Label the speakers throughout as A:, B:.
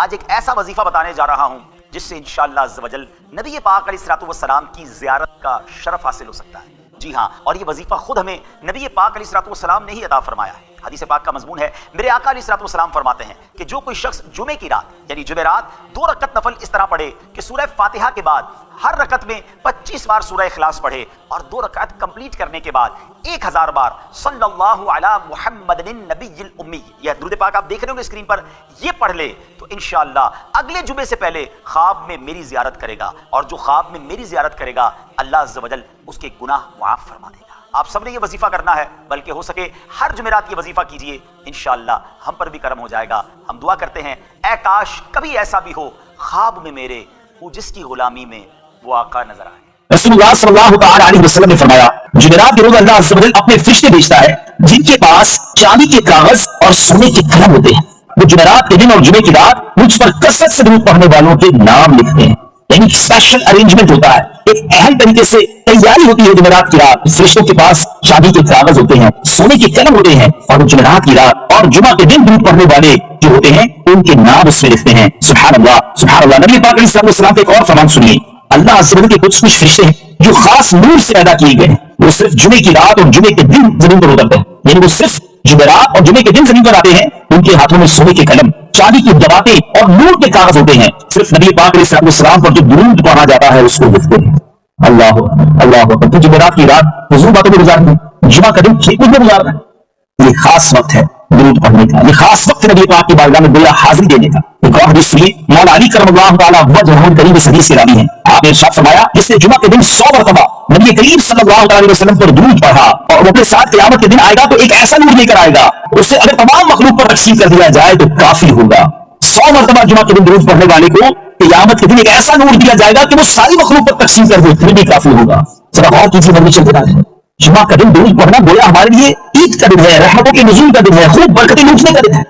A: آج ایک ایسا وظیفہ بتانے جا رہا ہوں جس سے انشاءاللہ عز و جل نبی پاک علیہ الصلوۃ والسلام کی زیارت کا شرف حاصل ہو سکتا ہے۔ جی ہاں، اور یہ وظیفہ خود ہمیں نبی پاک علیہ الصلوۃ والسلام نے ہی عطا فرمایا ہے۔ حدیث پاک کا مضمون ہے، میرے آقا علیہ الصلوۃ والسلام فرماتے ہیں کہ جو کوئی شخص جمعے کی رات یعنی جمعرات 2 رکعت نفل اس طرح پڑھے کہ سورہ فاتحہ کے بعد ہر رکعت میں 25 بار سورہ اخلاص پڑھے اور 2 رکعت کمپلیٹ کرنے کے بعد 1000 بار صلی اللہ علی محمد النبی الامی، یہ درود پاک آپ دیکھ رہے ہوں گے اسکرین پر، یہ پڑھ لے تو انشاءاللہ اگلے جمعے سے پہلے خواب میں میری زیارت کرے گا، اور جو خواب میں میری زیارت کرے گا اللہ عز و جل اس کے گناہ معاف فرما دے گا۔ آپ سب نے یہ وظیفہ کرنا ہے، بلکہ ہو سکے ہر جمعرات یہ وظیفہ کیجئے، انشاءاللہ ہم پر بھی کرم ہو جائے گا۔ ہم دعا کرتے ہیں اے کاش کبھی ایسا بھی ہو خواب میں میرے وہ جس کی غلامی میں وہ آقا نظر آئے۔
B: رسول اللہ صلی اللہ تعالی علیہ وسلم نے فرمایا جمعرات کے روز اللہ عز و جل اپنے فرشتے بھیجتا ہے جن کے پاس چاندی کے کاغذ اور سونے کے قلم ہوتے ہیں، وہ جمعرات کے دن اور جمعے کی رات مجھ پر کثرت سے درود پڑھنے والوں کے نام لکھتے ہیں۔ یعنی اسپیشل ارینجمنٹ ہوتا ہے، ایک اہم طریقے سے تیاری ہوتی ہے۔ جمعرات کی رات فرشتوں کے پاس چاندی کے کاغذ ہوتے ہیں، سونے کے قلم ہوتے ہیں، اور وہ جمعرات کی رات اور جمعہ کے دن درود پڑھنے والے جو ہوتے ہیں ان کے نام اس میں لکھتے ہیں۔ سبحان اللہ سبحان اللہ۔ نبی پاک علیہ السلام کے ایک اور فرمان سنیے، اللہ عز و جل کے کچھ فرشتے ہیں جو خاص نور سے پیدا کیے گئے ہیں، وہ صرف جمعے کی رات اور جمعے کے دن زمین پر اترتے ہیں، یعنی وہ صرف جمعرات اور جمعے کے دن زمین پر آتے ہیں۔ ان کے ہاتھوں میں سونے کے قلم، چاندی کی دواتیں اور نور کے کاغذ ہوتے ہیں، صرف نبی پاک علیہ السلام پر جو درود پڑھا جاتا ہے اس کو لکھتے ہیں۔ اللہ اللہ تو جمعرات کی رات حضور باتوں میں گزارتے ہیں، جمعہ کا دن کھیت میں گزارنا ہے، یہ خاص وقت ہے درود پڑھنے کا، یہ خاص وقت ہے نبی پاک کی بارگاہ میں بلا حاضری دینے کا۔ ایک اور حدیث سنیے، مولا علی کرم اللہ تعالیٰ وجہہ کریم اس حدیث کے راوی ہیں، آپ نے ارشاد فرمایا جس نے جمعہ کے دن 100 مرتبہ نبی کریم صلی اللہ علیہ وسلم پر درود پڑھا اور وہ اپنے ساتھ قیامت کے دن آئے گا تو ایک ایسا نور لے کر آئے گا اسے اگر تمام مخلوق پر تقسیم کر دیا جائے تو کافی ہوگا۔ 100 مرتبہ جمعہ کے دن درود پڑھنے والے کو قیامت کے دن ایک ایسا نور دیا جائے گا کہ وہ ساری مخلوق پر تقسیم کر دے پھر بھی کافی ہوگا۔ ذرا غور کیجیے، نبی چلتے رہے جمعہ کا دن درود پڑھنا گویا ہمارے لیے عید کا دن ہے، رحمتوں کے نزول کا دن ہے، خوب برکتیں لوٹنے کا دن ہے۔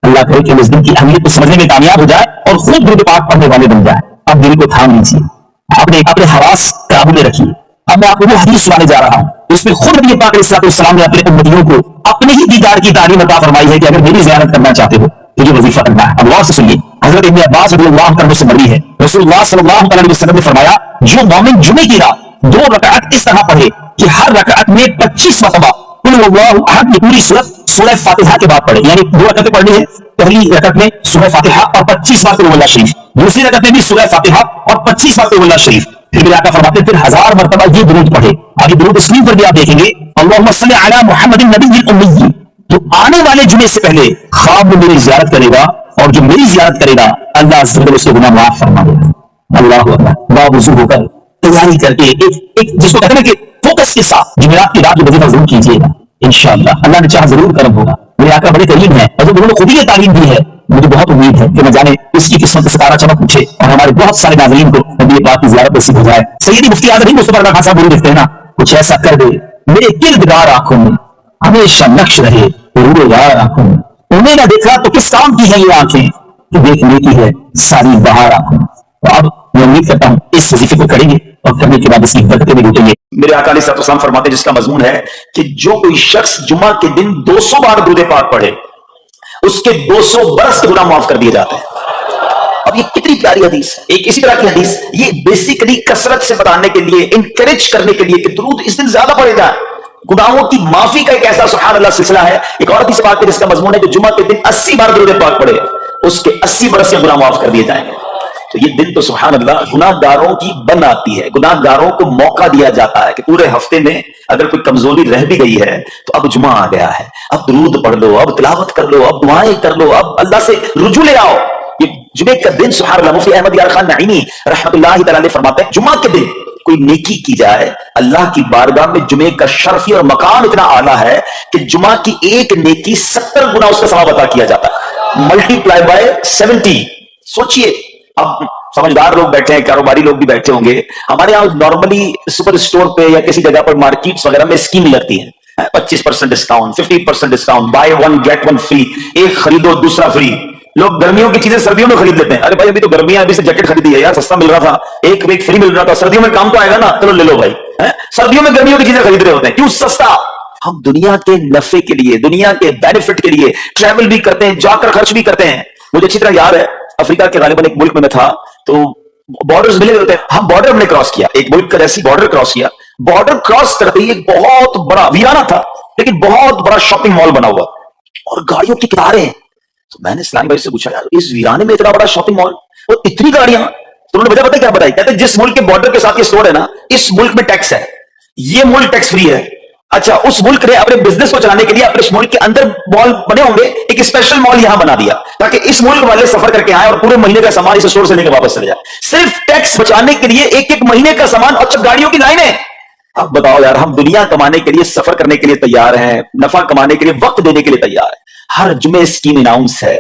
B: اللہ کرے کہ اس دن کی اہمیت کو سمجھنے میں کامیاب ہو جائے اور خوب درود پاک پڑھنے والے بن جائے۔ اب دل کو تھام لیجیے، اپنے حواس قابو میں رکھیے۔ اب میں آپ کو وہ حدیث سنانے جا رہا ہوں، اس میں خود نبی پاک علیہ السلام نے اپنے امتیوں کو اپنے ہی دیدار کی تعلیم عطا فرمائی ہے کہ اگر میری زیارت کرنا چاہتے ہو تو یہ وظیفہ کرنا ہے۔ اللہ سے سنیے، حضرت ابن عباس رضی اللہ عنہ سے مروی ہے، رسول اللہ صلی اللہ علیہ وسلم نے فرمایا جو مومن جمعے کی رات 2 رکعت اس طرح پڑھے کہ ہر رکعت میں 25 مرتبہ قل هو اللہ احد کی پوری سورت سورہ فاتحہ کے بعد پڑھے، یعنی 2 رکعتیں پڑھنی ہے، پہلی رکعت میں سورہ فاتحہ اور 25 بار قل هو اللہ شریف، دوسری رکعت میں بھی سورہ فاتحہ اور 25 بار قل هو اللہ شریف، پھر بھی آقا فرماتے پھر 1000 مرتبہ یہ درود پڑھے۔ آگے درود اسکرین پر بھی آپ دیکھیں گے، اللہم صلی علی محمد النبی الامی، جو آنے والے جمعے سے پہلے خواب میں میری زیارت کرے گا اور جو میری زیارت کرے گا اللہ عز و جل اس کے گناہ معاف فرما دے گا۔ اللہ اکبر، باوضو ہو کر تیاری کر کے ایک جس کو کہتے ہیں کہ فوکس کے ساتھ جمعرات کی رات یہ وظیفہ ضرور کیجیے گا، انشاءاللہ اللہ نے چاہا ضرور کرم ہوگا۔ میرے آقا بڑے کریم ہیں اور جب انہوں نے خود ہی یہ تعلیم دی ہے مجھے بہت امید ہے کہ نہ جانے اس کی قسمت سے ستارہ چمک اٹھے اور ہمارے بہت سارے ناظرین کو نبی پاک کی زیارت نصیب ہو جائے۔ سیدی مفتی اعظم مصطفی اللہ خان صاحب بولے دیکھتے ہیں نا، کچھ ایسا کر دے میرے کردگار آنکھوں میں ہمیشہ نقش رہے غرور یار آنکھوں میں، انہیں نہ دیکھا تو کس کام کی ہیں یہ آنکھیں کہ دیکھنے کی ہے ساری بہار آنکھوں میں۔ تو اب میں امید کرتا ہوں اس وظیفے کو کریں گے اور کرنے کے بعد اس کی برکتیں بھی لوٹیں گے۔
A: میرے آقا علیہ السلام فرماتے ہیں جس کا مضمون ہے کہ جو کوئی شخص جمعہ کے دن 200 بار درود پاک پڑھے اس کے 200 برس کے گناہ معاف کر دیے جاتے ہیں۔ اب یہ کتنی پیاری حدیث ہے، ایک اسی طرح کی حدیث، یہ بیسیکلی کثرت سے بتانے کے لیے، انکریج کرنے کے لیے کہ درود اس دن زیادہ پڑھے جائے، گناہوں کی معافی کا ایک ایسا سبحان اللہ سلسلہ ہے۔ ایک اور حدیث پاک ہے جس کا مضمون ہے کہ جمعہ کے دن 80 بار درود پاک پڑھے اس کے 80 برس کے گناہ معاف کر دیے جائیں گے۔ تو یہ دن تو سبحان اللہ گناہ گاروں کی بن آتی ہے، گناہ گاروں کو موقع دیا جاتا ہے کہ پورے ہفتے میں اگر کوئی کمزوری رہ بھی گئی ہے تو اب جمعہ آ گیا ہے، اب درود پڑھ لو، اب تلاوت کر لو، اب دعائیں کر لو، اب اللہ سے رجوع لے آؤ۔ یہ جمعے کا دن سبحان اللہ مفتی احمد یار خان نعیمی رحمۃ اللہ تعالی فرماتے ہیں جمعہ کے دن کوئی نیکی کی جائے اللہ کی بارگاہ میں جمعے کا شرفی اور مقام اتنا اعلیٰ ہے کہ جمعہ کی ایک نیکی 70 گنا اس کا ثواب عطا کیا جاتا ہے، ملٹی پلائی بائی 70۔ سوچئے، اب سمجھدار لوگ بیٹھے ہیں، کاروباری لوگ بھی بیٹھے ہوں گے، ہمارے یہاں نارملی سپر اسٹور پہ یا کسی جگہ پر مارکیٹس وغیرہ میں اسکیم لگتی ہے، 25% discount, 50% discount, buy 1 get 1 free, ایک خریدو دوسرا فری۔ لوگ گرمیوں کی چیزیں سردیوں میں خرید لیتے ہیں، ارے بھائی ابھی تو گرمیاں، ابھی سے جیکٹ خریدی ہے یار، سستا مل رہا تھا، ایک ویک فری مل رہا تھا، سردیوں میں کام تو آئے گا نا، چلو لے لو بھائی۔ سردیوں میں گرمیوں کی چیزیں خرید رہے ہوتے ہیں، کیوں سستا؟ ہم دنیا کے نفع کے لیے، دنیا کے بینیفٹ کے لیے ٹریول بھی کرتے ہیں، جا کر خرچ بھی کرتے ہیں۔ مجھے اچھی طرح یاد ہے अफ्रीका के गालिबन एक मुल्क में मैं था, तो बॉर्डर्स मिले होते हैं, हम बॉर्डर हमने क्रॉस किया, एक मुल्क का जैसी बॉर्डर क्रॉस किया, बॉर्डर क्रॉस करते ही एक बहुत बड़ा वीराना था लेकिन बहुत बड़ा शॉपिंग मॉल बना हुआ और गाड़ियों की कतारें। तो मैंने इस्लामी भाई से पूछा, यार इस वीराने में इतना बड़ा शॉपिंग मॉल और इतनी गाड़ियां, तो उन्होंने वजह पता क्या बताई, कहते जिस मुल्क के बॉर्डर के साथ ये स्टोर है ना, इस मुल्क में टैक्स है, ये मुल्क टैक्स फ्री है। अच्छा, उस मुल्क ने अपने बिजनेस को चलाने के लिए अपने मुल्क के अंदर मॉल बने होंगे, एक स्पेशल मॉल यहां बना दिया ताकि इस मुल्क वाले सफर करके आए और पूरे महीने का सामान इस स्टोर से लेकर वापस चले जाए, सिर्फ टैक्स बचाने के लिए एक एक महीने का सामान। अच्छा, गाड़ियों की लाइनें। अब बताओ यार, हम दुनिया कमाने के लिए, सफर करने के लिए तैयार हैं, नफा कमाने के लिए वक्त देने के लिए तैयार है। हर जुमे स्कीम अनाउंस है,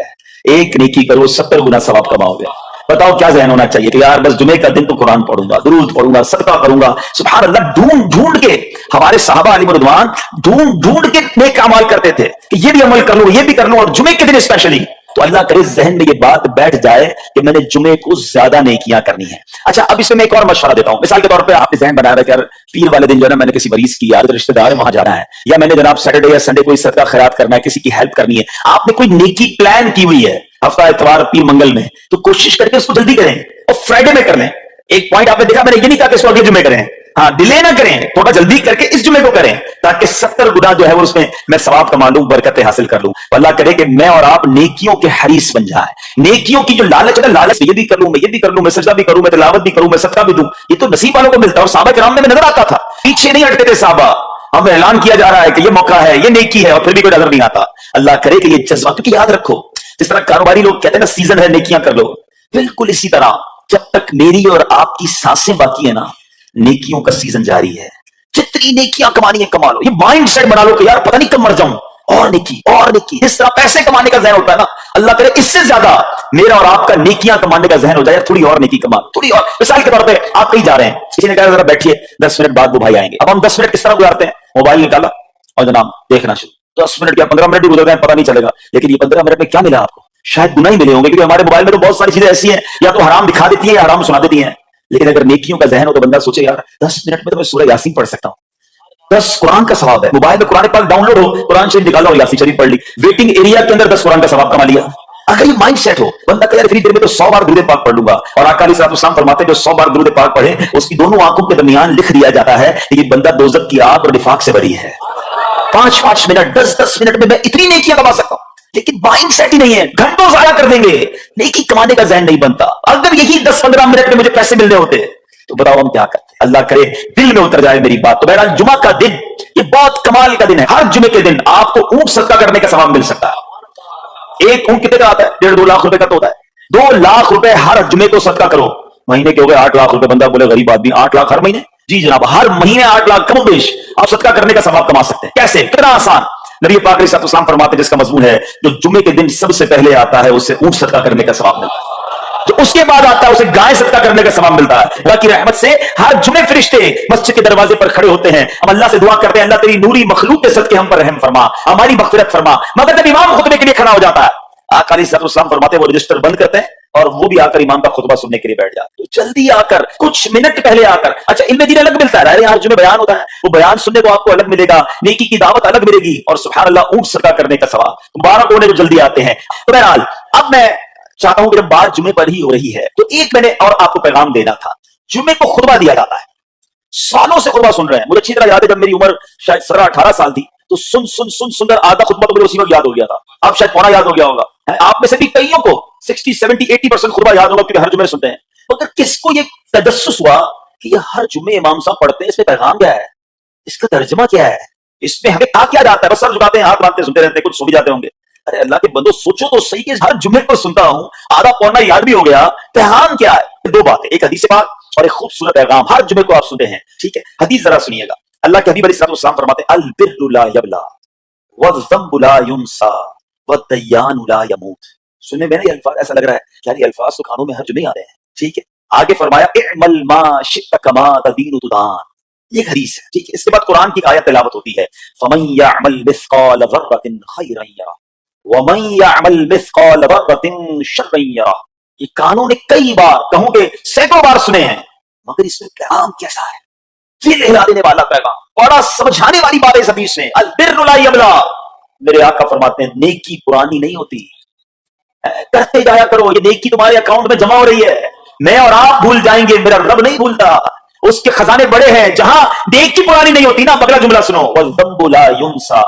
A: एक नेकी करो 70 गुना सवाब कमाओगे। बताओ क्या ज़हन होना चाहिए कि यार बस जुमे का दिन तो कुरान पढ़ूंगा, दुरूद पढ़ूंगा, सदका करूंगा। सुभान अल्लाह, ढूंढ ढूंढ के हमारे सहाबा अलैहिम रिदवान ढूंढ ढूंढ के नेक अमाल करते थे कि ये भी अमल कर लूं, ये भी कर लूं, और जुमे के दिन स्पेशली। तो अल्लाह करे जहन में ये बात बैठ जाए कि मैंने जुमे को ज्यादा नेकियां करनी है। अच्छा, अब इसमें मैं एक और मशवरा देता हूं। मिसाल के तौर पे आपने जहन बनाया कि यार पीर वाले दिन जो है ना, मैंने किसी मरीज की यार रिश्तेदार है वहां जाना है, या मैंने जनाब सैटरडे या संडे कोई सदका खैरात करना है, किसी की हेल्प करनी है। आपने कोई नेकी प्लान की हुई है हफ्ता इतवार पीर मंगल में, तो कोशिश करके उसको जल्दी करें और फ्राइडे में कर लें। एक पॉइंट आपने देखा, मैंने ये नहीं कहा कि इसको अगले जुमे करें, हाँ डिले ना करें, थोड़ा जल्दी करके इस जुमे को करें ताकि 70 गुना जो है वो उसमें मैं सवाब कमा लूं, बरकतें हासिल कर लूं। अल्लाह करे कि मैं और आप नेकियों के हरीस बन जाए। नेकियों की जो लालच है ना, लालच ये भी कर लूं, मैं ये भी कर लूं, मैं सजदा भी करूं, मैं तिलावत भी करूं, मैं सदका भी दूं, ये तो नसीब वालों को मिलता है। और सहाबा किराम में नजर आता था, पीछे नहीं हटते थे सहाबा। अब ऐलान किया जा रहा है कि ये मौका है, ये नेकी है, और फिर भी कोई नजर नहीं आता। अल्लाह करे कि ये जज्बा, क्योंकि याद रखो, जिस तरह कारोबारी लोग कहते हैं ना सीजन है नेकियां कर लो, बिल्कुल इसी तरह जब तक मेरी और आपकी सांसें बाकी है ना, नेकियों का सीजन जारी है। जितनी नेकियां कमानी है कमा लो। ये माइंड सेट बना लो कि यार पता नहीं कब मर जाऊं, और नेकी और नेकी। इस तरह पैसे कमाने का जहन होता है ना, अल्लाह करे इससे ज्यादा मेरा और आपका नेकियां कमाने का जहन हो जाए, थोड़ी और नेकी कमा, थोड़ी और। मिसाल के तौर पे आप कहीं जा रहे हैं, किसी ने कहा जरा बैठिए 10 मिनट बाद वो भाई आएंगे। अब हम 10 मिनट किस तरह गुजारते हैं, मोबाइल निकाला और जनाब देखना शुरू। 10 मिनट या 15 मिनट भी गुजर गए पता नहीं चलेगा, लेकिन ये 15 मिनट में क्या मिला आपको, शायद गुना ही मिले होंगे, क्योंकि हमारे मोबाइल में तो बहुत सारी चीजें ऐसी हैं, या तो हराम दिखा देती है या हराम सुना देती हैं। लेकिन अगर नेकियों का जहन हो तो बंदा सोचे यार 10 मिनट में तो मैं सूरह यासीन पढ़ सकता हूँ, 10 कुरान का सवाब है। मोबाइल में कुरान पाक डाउनलोड हो, कुरान शरीफ निकाला और यासीन शरीफ पढ़ ली, वेटिंग एरिया के अंदर 10 कुरान का सवाब कमा लिया। अगर ये माइंड सेट हो, बंदा कहे इतनी देर में तो 100 बार दुरूद पाक पढ़ लूंगा, और आका अलैहिस्सलाम फरमाते हैं जो 100 बार दुरूद पाक पढ़े उसकी दोनों आंखों के दरमियान लिख दिया जाता है कि ये बंदा दोजख की आग और निफाक से बरी है। 5-5 मिनट 10-10 मिनट में मैं इतनी नेकियां कमा सकता हूं, लेकिन माइंड सेट ही नहीं है, घंटों जाया कर देंगे, नेकी कमाने का जहन नहीं बनता। अगर यही 10-15 मिनट में मुझे पैसे मिलने होते तो बताओ हम क्या करते। अल्लाह करे दिल में उतर जाए मेरी बात। तो बहरहाल जुमा का दिन ये बहुत कमाल का दिन है। हर जुमे के दिन आपको ऊंट सदका करने का सवाब मिल सकता है। एक ऊंट कितने का आता है, 1.5-2 लाख रुपए का तो होता है। 2 लाख रुपए हर जुमे को सदका करो, महीने के हो गए 8 लाख रुपए। बंदा बोले गरीब आदमी 8 लाख हर महीने, जी जनाब हर महीने 8 लाख कम बेश आप सदका करने का सवाब कमा सकते हैं। कैसे, कितना आसान। नबी पाक अलैहिस्सलाम फरमाते जिसका मजमून है जो जुमे के दिन सबसे पहले आता है उसे ऊंट सदका करने का सवाब मिलता है, जो उसके बाद आता है उसे गाय सदका करने का सवाब मिलता है। अल्लाह की रहमत से हर जुमे फरिश्ते मस्जिद के दरवाजे पर खड़े होते हैं, हम अल्लाह से दुआ करते हैं अल्लाह तेरी नूरी मखलूक के सदके हम पर रहम फरमा, हमारी मगफिरत फरमा। मगर जब इमाम खुतबे के लिए खड़ा हो जाता है, आका अलैहिस्सलाम फरमाते हैं वो रजिस्टर बंद करते हैं और वो भी आकर इमाम का खुतबा सुनने के लिए बैठ जाते। तो जल्दी आकर, कुछ मिनट पहले आकर। अच्छा, इल्म दीन अलग मिलता है, अरे यार जुमे बयान होता है, वो बयान सुनने को आपको अलग मिलेगा, नेकी की दावत अलग मिलेगी, और सुभान अल्लाह ऊंट सदका करने का सवाब। मुबारक होने जो जल्दी आते हैं। तो बहरहाल अब मैं चाहता हूं कि जब बात जुमे पर ही हो रही है तो एक मैंने और आपको पैगाम देना था। जुमे को खुतबा दिया जाता है, सालों से खुतबा सुन रहे हैं। मुझे अच्छी तरह याद है जब मेरी उम्र शायद 17-18 साल थी तो सुन आधा खुतबा तो मुझे उसी वक्त याद हो गया था। अब शायद पौना याद हो गया होगा। आप में से भी कईयों को 60-70-80% खुतबा याद होगा क्योंकि हर जुमे सुनते हैं। मगर किसको ये तजस्सुस हुआ कि ये हर जुमे इमाम साहब पढ़ते हैं, इसमें पैगाम क्या है, इसका तर्जुमा क्या है, इसमें हमें कहा क्या जाता है। बस सर झुकाते हैं, हाथ बांधते सुनते रहते हैं, कुछ सो भी जाते होंगे। अरे अल्लाह के बंदो सोचो तो सही कि हर जुमे पर सुनता हूं, आधा पौना याद भी हो गया, पैगाम क्या है। 2 बातें, एक हदीस पाक और एक खूबसूरत पैगाम। हर जुमे को आप सुनते हैं, ठीक है। हदीस जरा सुनिएगा। अल्लाह के हबीब अलैहिस्सलाम फरमाते हैं अल बिर्रु ला यबला वज़्ज़म्बु ला युनसा वद्दय्यानु ला यमूत। सुनने में ये अल्फाज ऐसा लग रहा है यार ये अल्फाज तो कानों में हर जुमे आ रहे हैं, ठीक है। आगे फरमाया इअमल मा शि'त कमा तदीनु तुदान। ये हदीस है, ठीक है। इसके बाद कुरान की आयत तिलावत होती है फमन यअमल मिस्काल ज़र्रतिन खैरन यरा वमन यअमल मिस्काल ज़र्रतिन शर्रन यरा। ये कानों ने कई बार, कहूं कि सैकड़ों बार सुने हैं, मगर इसमें पैगाम कैसा है, दिल हिला देने वाला पैगाम, बड़ा समझाने वाली बात है इस हदीस में। अल बिर्रु ला यबला, मेरे आका फरमाते हैं नेकी पुरानी नहीं होती, करते जाया करो, ये नेकी तुम्हारे अकाउंट में जमा हो रही है। मैं और आप भूल जाएंगे, मेरा रब नहीं भूलता। उसके खजाने बड़े हैं, जहां नेकी पुरानी नहीं होती ना। अगला जुमला सुनो, वज़्ज़म्बु ला युंसा,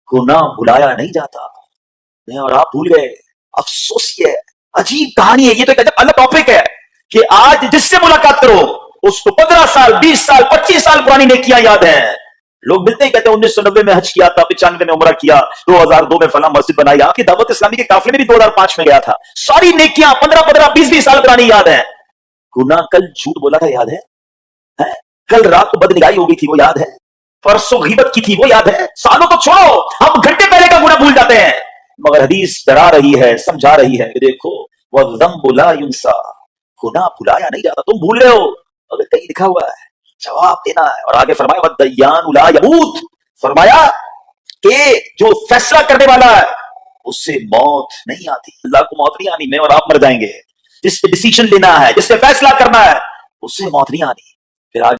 A: गुनाह भुलाया नहीं जाता। मैं और आप भूल गए, अफसोस ये है। अजीब कहानी है ये, तो एक अलग टॉपिक है कि आज जिससे मुलाकात करो उसको 15 साल 20 साल 25 साल पुरानी नेकियां याद हैं। लोग मिलते ही कहते हैं 1990 में हज किया था, 95 में उम्रा किया, 2002 में फला मस्जिद बनाई। आपकी दावत इस्लामी के काफिले में भी 2005 में गया था। सारी नेकियां 15 20 साल पुरानी याद है। गुनाह कल झूठ बोला था याद है? कल रात को बदनिगाही हो गई थी वो याद है? परसों गीबत की थी वो याद है? सालों तो छोड़ो, हम घंटे पहले का गुनाह भूल जाते हैं। मगर हदीस डरा रही है, समझा रही है कि देखो वज़्ज़म्बु ला युंसा, गुनाह भुलाया नहीं जाता। तुम भूल रहे हो, अगर कहीं लिखा हुआ है जवाब देना है। और आगे फरमाया वद्दय्यानु ला यमूत, फरमाया कि जो फैसला करने वाला है उससे मौत नहीं आती। अल्लाह को मौत नहीं आनी, मैं और आप मर जाएंगे। जिस पे डिसीजन लेना है, जिस पे फैसला करना है, उससे मौत नहीं आनी। फिर आगे